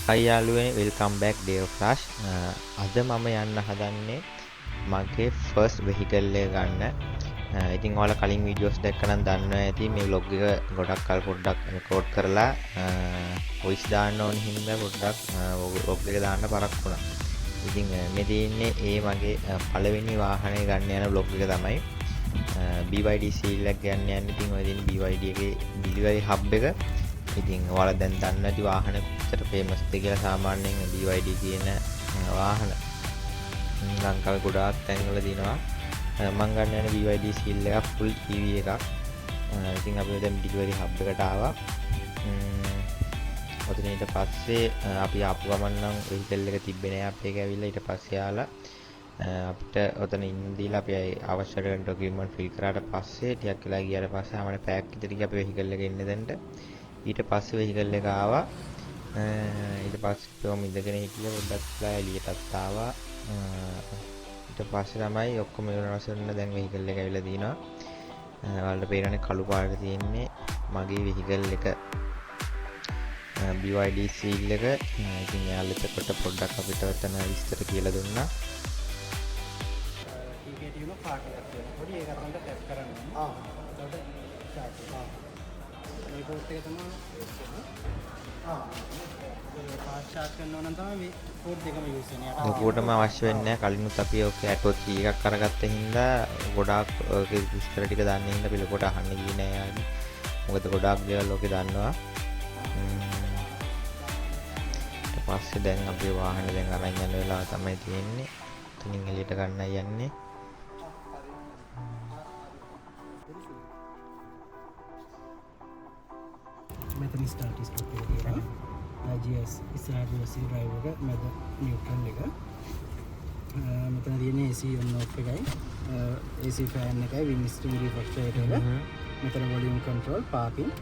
හයි යාළුවනේ welcome back day ෆ්ලාෂ්. අද මම යන්න හදන්නේ මගේ ෆර්ස්ට් වෙහිකල් එක ගන්න. ඉතින් ඔයාලා කලින් වීඩියෝස් දැක්කනම් දන්නවා ඇති මේ vlog එක ගොඩක් කල් පොඩ්ඩක් රෙකෝඩ් කරලා වොයිස් දාන්න ඕන හින්දා පොඩ්ඩක් vlog එක දාන්න පරක් වුණා. ඉතින් මේ තියෙන්නේ ඒ මගේ පළවෙනි වාහනේ ගන්න යන vlog එක තමයි. BYD සීල් එක ගන්න යන්නේ. ඉතින් ඔය තියෙන BYD එකේ delivery hub එක. ඉතින් ඔයාලා දැන් දන්න ඇති වාහන කොච්චර ෆේමස්ද කියලා. සාමාන්‍යයෙන් BYD කියන වාහන ලංකාවේ ගොඩාක් තැන්වල දිනවා. මම ගන්න යන BYD සීල් එක full EV එකක්. ඉතින් අපි දැන් delivery hub එකට ආවා. ඔතන ඊට පස්සේ අපි ආපු ගමන් නම් vehicle එක තිබ්බේ නෑ. අපි ඒක ඇවිල්ලා ඊට පස්සේ ආලා අපිට ඔතන ඉන්න දීලා අපි අවශ්‍ය කරන ડોකියුමන්ට් ෆිල් කරාට පස්සේ ටිකක් වෙලා ගියාට පස්සේ ආමනේ පැයක් විතර ගියා අපි vehicle එකේ ඉන්න දෙන්න. ඊට පස්සේ වෙහිකල් එක ආවා. ඊට පස්සේ කොහොම ඉඳගෙන හිටියා පොඩ්ඩක් වෙලා එළියටත් ආවා. ඊට පස්සේ තමයි ඔක්කොම ඉවරනස් වෙන්න දැන් වෙහිකල් එක ඇවිල්ලා දිනවා. ඔයාලට පේනනේ කළු පාට තියෙන්නේ මගේ වෙහිකල් එක BYD සීල් එක. ඉතින් යාළුවෝ එතකොට පොඩ්ඩක් අපිට ඔතන විස්තර කියලා දුන්නා. ඒකේ තියෙන පාට එකක් තියෙනවා. පොඩි ඒකත් උන්ට ටැප් කරන්න ඕනේ. එතකොට ස්ටාර්ට් වෙනවා. මේ කෝඩ් එක තමයි ඒ පාට ස්ටාර්ට් කරනවා නම් තමයි මේ කෝඩ් දෙකම යූස් වෙන්නේ. ලොකුවටම අවශ්‍ය වෙන්නේ නැහැ. කලිනුත් අපි ඔක ඇටෝ කී එකක් අරගත්ත හින්දා ගොඩාක් ඔගේ විස්තර ටික දන්නේ හින්දා අපි ලොකුවට අහන්න ගියේ නෑ යාළුවෝ. මොකද ගොඩාක් දේවල් ඔකේ දන්නවා. ඊට පස්සේ දැන් අපි වාහනේ දැන් අරන් යන වෙලාව තමයි තියෙන්නේ. එතනින් එළියට ගන්නයි යන්නේ. මෙතන ස්ටාර්ට් ස්ටොප් එක තියෙනවා. GS ඉස්සරහට GS ඩ්‍රයිවර් එක මැද නියුට්‍රල් එක. මෙතන තියෙන්නේ AC on off එකයි. AC fan එකයි wing steering refrigerator එක. මෙතන volume control parking.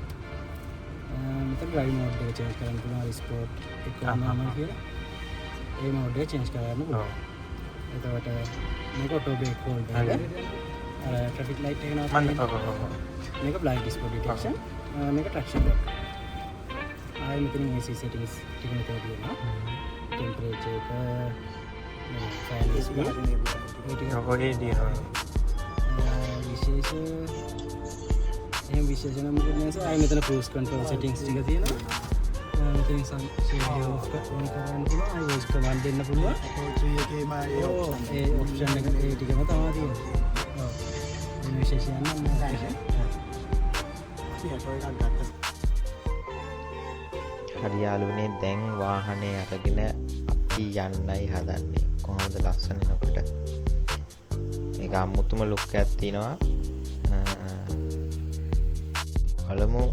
මෙතන drive mode එක change කරන්න පුළුවන්. sport economy කියලා. ඒ mode එක change කරන්න පුළුවන්. එතකොට මේක auto brake holder එක. traffic light එක නවත්තන්න. මේක blind spot detection. මේක traction lock. ආයෙ මෙතන AC settings ටික මෙතන තියෙනවා. temperature එක fan speed ඒ ටික ඔකේ දිනවා. විශේෂ නම් මොකද නැහැ. ආයෙ මෙතන cruise control settings ටික තියෙනවා. මෙතන sunshade off on කරන්න පුළුවන්. ආයෙ voice command දෙන්න පුළුවන්. ඒ option එක ඒ ටිකම තමයි තියෙන්නේ. ඔව්. මේ විශේෂයක් නම් නැහැ. හරි යාළුවනේ දැන් වාහනේ අරගෙන අපි යන්නයි හදන්නේ. කොහොමද ලස්සන නකොට මේක අමුතුම ලුක් එකක් තියෙනවා. බලමු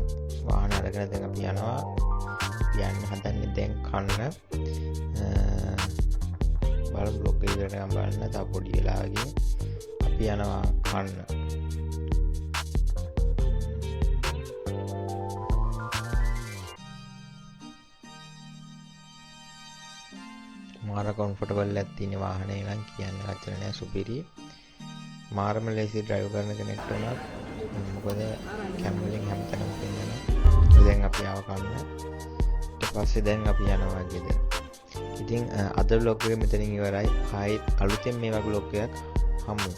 වාහන අරගෙන දැන් අපි යනවා. යන්න හදන්නේ දැන් කන්න. බලමු බ්ලොග් එක ඉවරනකම් බලන්න. තව පොඩි වෙලාවකින් අපි යනවා කන්න. මාර කම්ෆර්ටබල් එකක් තියෙන වාහනේ නම් කියන්න වචන නෑ. සුපිරි මාරම ලේසි ඩ්‍රයිව් කරන කෙනෙක්ට උනත්. මොකද කැමරෙන් හැමතැනම පෙන්නනවා. දැන් අපි ආව කන්න. ඊට පස්සේ දැන් අපි යනවා ගෙදර. ඉතින් අද vlog එක මෙතනින් ඉවරයි. ආයෙත් අලුතෙන් මේ වගේ vlog එකක් හමු.